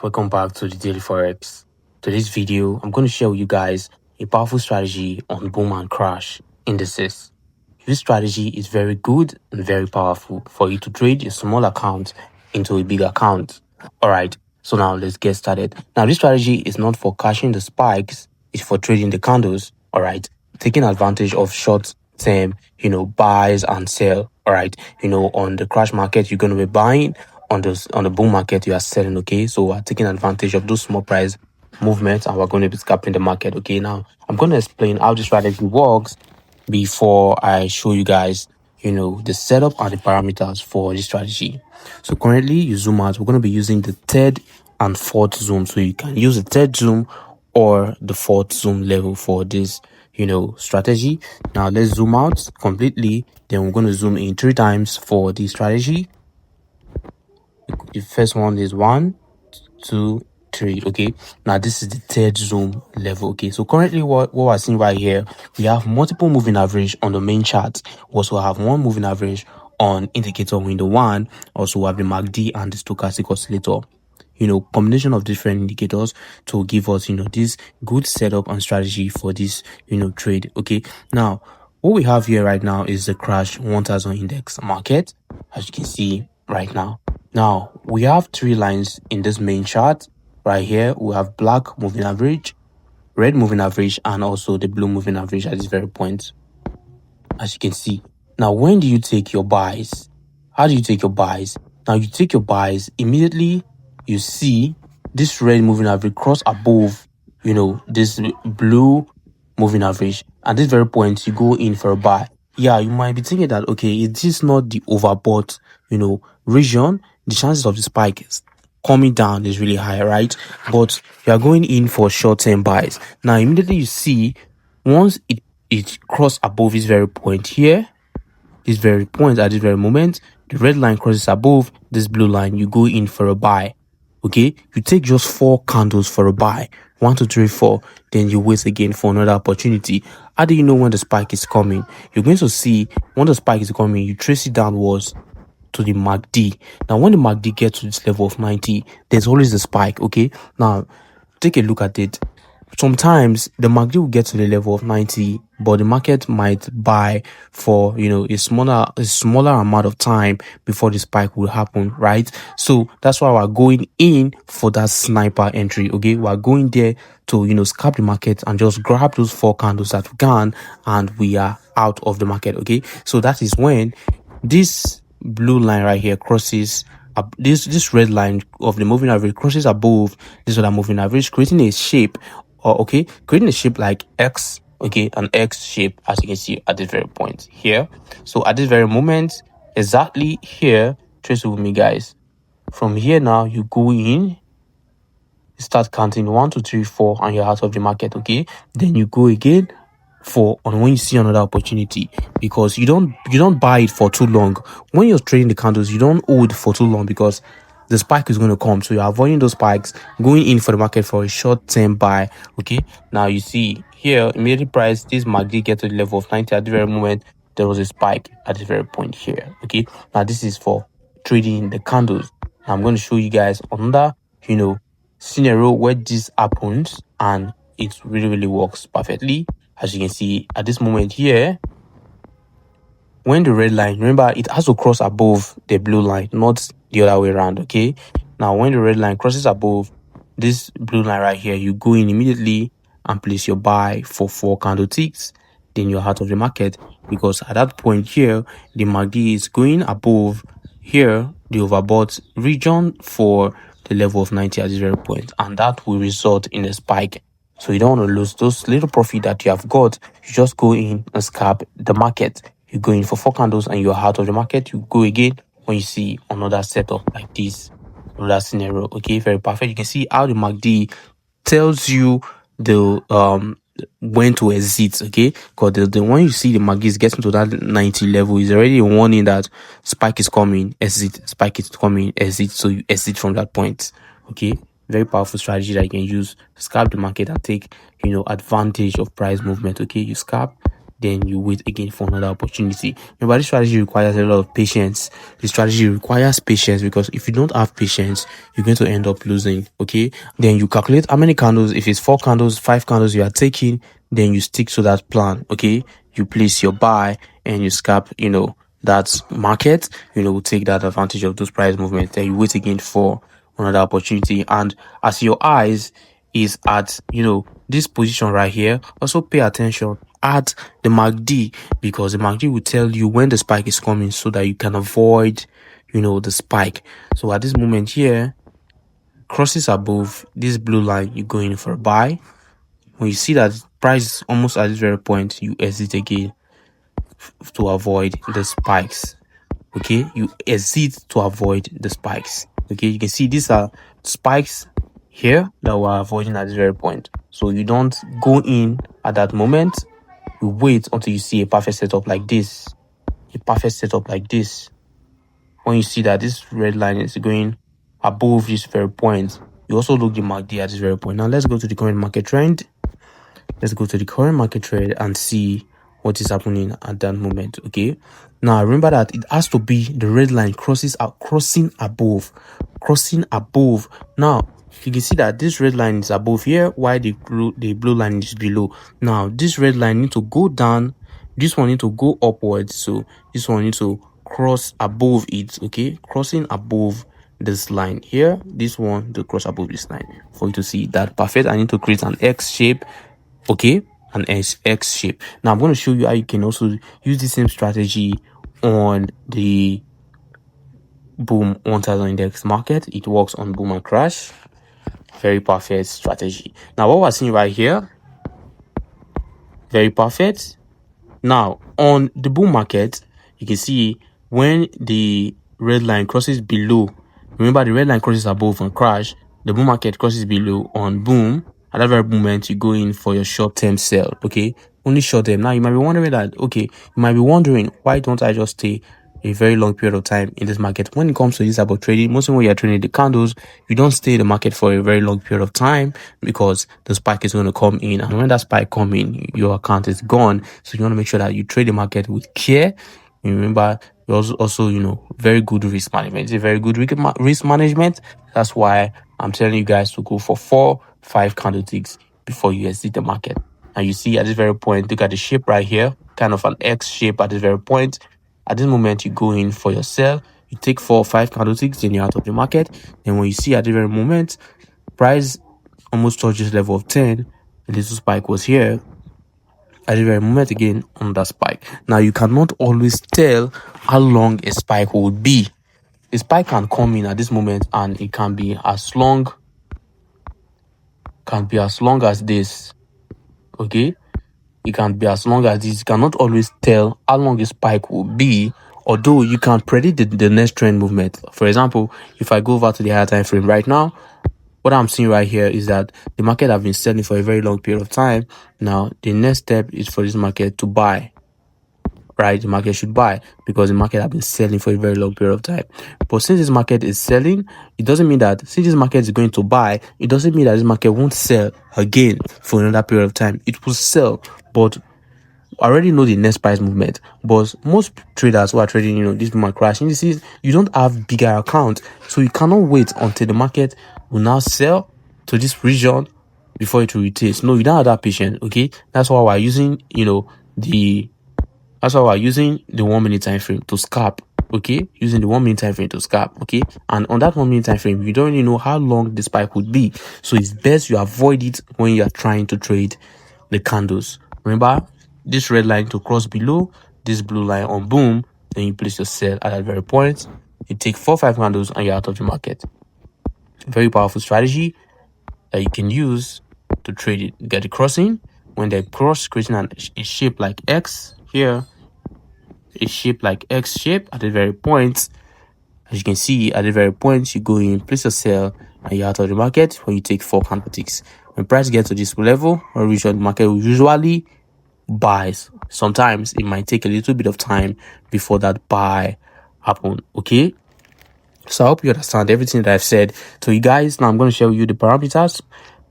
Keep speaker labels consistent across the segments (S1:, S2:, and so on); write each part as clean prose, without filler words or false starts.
S1: Welcome back to the Daily Forex. Today's video, I'm going to share with you guys a powerful strategy on boom and crash indices. This strategy is very good and very powerful for you to trade a small account into a big account. All right, so now let's get started. Now, this strategy is not for cashing the spikes, it's for trading the candles. All right, taking advantage of short term, buys and sell. All right, on the crash market, you're going to be buying. On the bull market, you are selling. Okay, so we're taking advantage of those small price movements and we're going to be scalping the market. Okay, now I'm going to explain how this strategy works before I show you guys the setup and the parameters for this strategy. So currently you zoom out, we're going to be using the third and fourth zoom. So you can use the third zoom or the fourth zoom level for this strategy. Now let's zoom out completely, then we're going to zoom in 3 times for the strategy. The first one is 1, 2, 3. Okay, now this is the third zoom level. Okay, so currently what we're seeing right here, we have multiple moving average on the main chart. We also have one moving average on indicator window 1. Also we have the MACD and the stochastic oscillator. Combination of different indicators to give us this good setup and strategy for this trade. Okay, now what we have here right now is the crash 1000 index market, as you can see right now. Now we have 3 lines in this main chart. Right here we have black moving average, red moving average, and also the blue moving average at this very point, as you can see. Now when do you take your buys? How do you take your buys? Now you take your buys immediately you see this red moving average cross above this blue moving average. At this very point you go in for a buy. Yeah, you might be thinking that, okay, it is not the overbought region, the chances of the spike coming down is really high, right? But you are going in for short-term buys. Now immediately you see once it cross above this very point here, this very point, at this very moment, the red line crosses above this blue line, you go in for a buy. Okay, you take just 4 candles for a buy, 1, 2, 3, 4, then you wait again for another opportunity. How do you know when the spike is coming? You're going to see when the spike is coming, you trace it downwards to the MACD. Now when the MACD gets to this level of 90, there's always a spike. Okay, now take a look at it. Sometimes the MACD will get to the level of 90, but the market might buy for a smaller amount of time before the spike will happen, right? So that's why we're going in for that sniper entry. Okay, we're going there to scalp the market and just grab those 4 candles that we can, and we are out of the market. Okay, so that is when this blue line right here crosses this red line of the moving average crosses above this other moving average, creating a shape, or creating a shape like X. Okay, an X shape, as you can see at this very point here. So at this very moment, exactly here, trace it with me, guys. From here now, you go in, start counting 1, 2, 3, 4, and you're out of the market. Okay, then you go again for when you see another opportunity, because you don't buy it for too long. When you're trading the candles, you don't hold for too long because the spike is going to come, so you're avoiding those spikes, going in for the market for a short-term buy. Okay, now you see here immediately price this MACD get to the level of 90. At the very moment there was a spike at the very point here. Okay, now this is for trading the candles. I'm going to show you guys another scenario where this happens and it really works perfectly. As you can see at this moment here, when the red line, remember it has to cross above the blue line, not the other way around. Okay, now when the red line crosses above this blue line right here, you go in immediately and place your buy for 4 candle ticks, then you're out of the market, because at that point here the MACD is going above here the overbought region for the level of 90 at this very point, and that will result in a spike. So you don't want to lose those little profit that you have got. You just go in and scalp the market. You go in for 4 candles and you're out of the market. You go again when you see another setup like this, another scenario. Okay, very perfect. You can see how the MACD tells you the when to exit. Okay, because the when you see the MACD is getting to that 90 level, is already a warning that spike is coming, exit, spike is coming, exit. So you exit from that point. Okay, very powerful strategy that you can use to scalp the market and take advantage of price movement. Okay, you scalp, then you wait again for another opportunity. Remember, this strategy requires a lot of patience. This strategy requires patience, because if you don't have patience, you're going to end up losing. Okay, then you calculate how many candles. If it's 4 candles, 5 candles you are taking, then you stick to that plan. Okay, you place your buy and you scalp, that market, take that advantage of those price movements. Then you wait again for another opportunity. And as your eyes is at this position right here, also pay attention at the MACD, because the MACD will tell you when the spike is coming, so that you can avoid the spike. So at this moment here, crosses above this blue line, you go in for a buy. When you see that price is almost at this very point, you exit again to avoid the spikes. Okay, you exit to avoid the spikes. Okay, you can see these are spikes here that we're avoiding at this very point. So you don't go in at that moment. You wait until you see a perfect setup like this. A perfect setup like this. When you see that this red line is going above this very point, you also look the MACD at this very point. Now let's go to the current market trend. Let's go to the current market trend and see what is happening at that moment. Okay, now remember that it has to be the red line crossing above. Now you can see that this red line is above here, while the blue line is below. Now this red line need to go down, this one need to go upwards, so this one need to cross above it. Okay, crossing above this line here, this one to cross above this line for you to see that perfect. I need to create an X shape. Okay, an X shape. Now I'm going to show you how you can also use the same strategy on the boom 1000 index market. It works on boom and crash. Very perfect strategy. Now what we're seeing right here, very perfect. Now on the bull market, you can see when the red line crosses below, remember the red line crosses above on crash, the bull market crosses below on boom. At that very moment, you go in for your short-term sell. Okay, only short-term. Now you might be wondering that, okay, you might be wondering, why don't I just stay a very long period of time in this market? When it comes to this type of trading, mostly when you're trading the candles, you don't stay in the market for a very long period of time, because the spike is going to come in, and when that spike comes in, your account is gone. So you want to make sure that you trade the market with care. And remember, you also very good risk management. It's a very good risk management. That's why I'm telling you guys to go for 4-5 candlesticks before you exit the market. And you see at this very point, look at the shape right here, kind of an X shape at this very point. At this moment, you go in for your sell, you take 4-5 candlesticks, then you're out of the market. And when you see at the very moment, price almost touches level of 10, the little spike was here. At the very moment again on that spike. Now you cannot always tell how long a spike would be. A spike can come in at this moment and it can be as long as this. Okay, it can be as long as this. You cannot always tell how long a spike will be, although you can predict the next trend movement. For example, if I go over to the higher time frame right now, what I'm seeing right here is that the market have been selling for a very long period of time. Now the next step is for this market to buy. Right, the market should buy, because the market has been selling for a very long period of time. But since this market is selling, it doesn't mean that since this market is going to buy, it doesn't mean that this market won't sell again for another period of time. It will sell, but I already know the next price movement. But most traders who are trading, this market crash indices, you don't have bigger account, so you cannot wait until the market will now sell to this region before it will retrace. No, you don't have that patience. Okay, that's why we're using that's why we're using the 1 minute time frame to scalp. Okay, using the 1 minute time frame to scalp. Okay, and on that 1 minute time frame, you don't really know how long the spike would be, so it's best you avoid it when you are trying to trade the candles. Remember, this red line to cross below this blue line on boom, then you place your sell at that very point. You take 4-5 candles and you're out of the market. Very powerful strategy that you can use to trade it. Get the crossing. When they cross, creating a shape like X here, a shape like X shape at the very point. As you can see, at the very point, you go in, place your sell, and you're out of the market when you take 4 candlesticks. When price gets to this level or region, the market will usually buys. Sometimes it might take a little bit of time before that buy happen. Okay, so I hope you understand everything that I've said to you guys. Now I'm going to show you the parameters.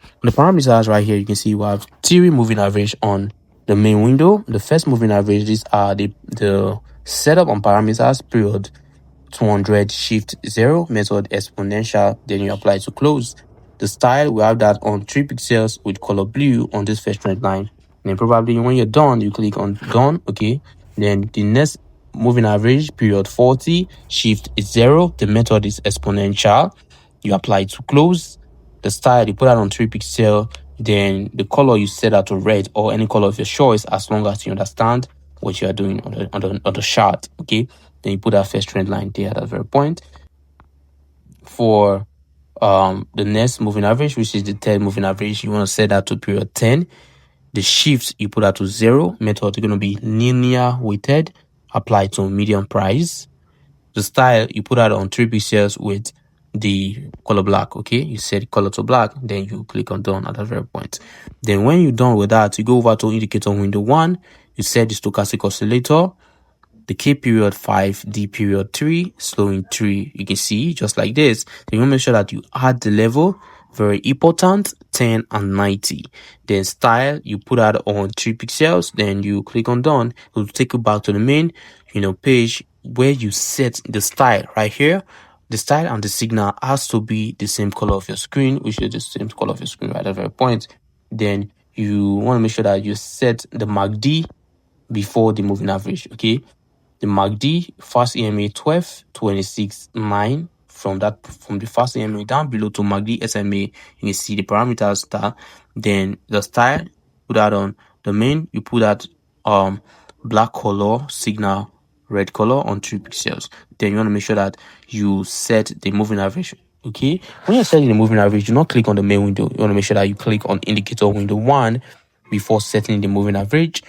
S1: On the parameters right here, you can see we have theory moving average on the main window, the first moving average. These are the setup on parameters, period 200, shift 0, method exponential, then you apply to close. The style, we have that on 3 pixels with color blue on this first trend line. And then probably when you're done, you click on done, okay? Then the next moving average, period 40, shift is 0, the method is exponential. You apply to close. The style, you put that on 3 pixel, then the color you set that to red or any color of your choice, as long as you understand what you are doing on the chart, okay? Then you put that first trend line there at that very point. For the next moving average, which is the third moving average, you want to set that to period 10. The shifts, you put that to 0. Method is going to be linear weighted, apply to medium price. The style, you put that on 3 pixels with the color black, okay? You set color to black, then you click on done at that very point. Then when you're done with that, you go over to indicator window 1, you set the stochastic oscillator, the K period 5, D period 3, slowing 3. You can see just like this. Then you want to make sure that you add the level, very important, 10 and 90. Then style, you put that on 3 pixels, then you click on done. It will take you back to the main, page where you set the style right here. The style and the signal has to be the same color of your screen, which is the same color of your screen right at that very point. Then you want to make sure that you set the MACD before the moving average, okay? The MACD, fast EMA 12, 26, 9. From the fast EMA down below to MACD SMA, you can see the parameters there. Then the style, put that on the main, you put that black color, signal, red color on 3 pixels. Then you want to make sure that you set the moving average. Okay, when you're setting the moving average, do not click on the main window. You want to make sure that you click on indicator window 1 before setting the moving average.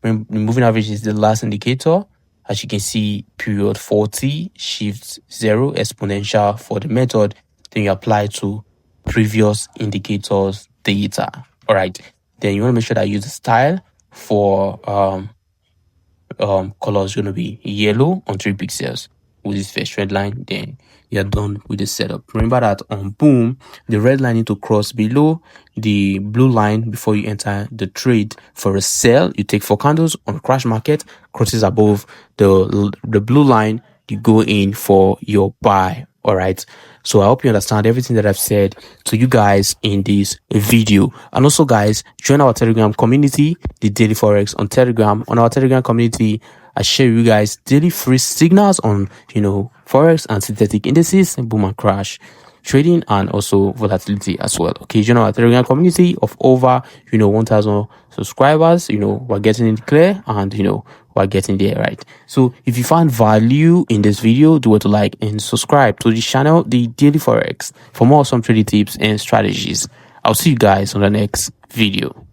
S1: When the moving average is the last indicator, as you can see, period 40, shift 0, exponential for the method. Then you apply to previous indicators data. All right. Then you want to make sure that you use the style for color is going to be yellow on 3 pixels with this first red line. Then you're done with the setup. Remember that on boom, the red line need to cross below the blue line before you enter the trade. For a sell, you take 4 candles. On crash market, crosses above the blue line, you go in for your buy. All right, so I hope you understand everything that I've said to you guys in this video. And also, guys, join our Telegram community, the Daily Forex on Telegram. On our Telegram community, I share you guys daily free signals on Forex and synthetic indices, boom and crash trading, and also volatility as well. Okay, join our Telegram community of over 1,000 subscribers. We're getting it clear, and we're getting there, right? So if you found value in this video, do what to like and subscribe to the channel, the Daily Forex, for more awesome trading tips and strategies. I'll see you guys on the next video.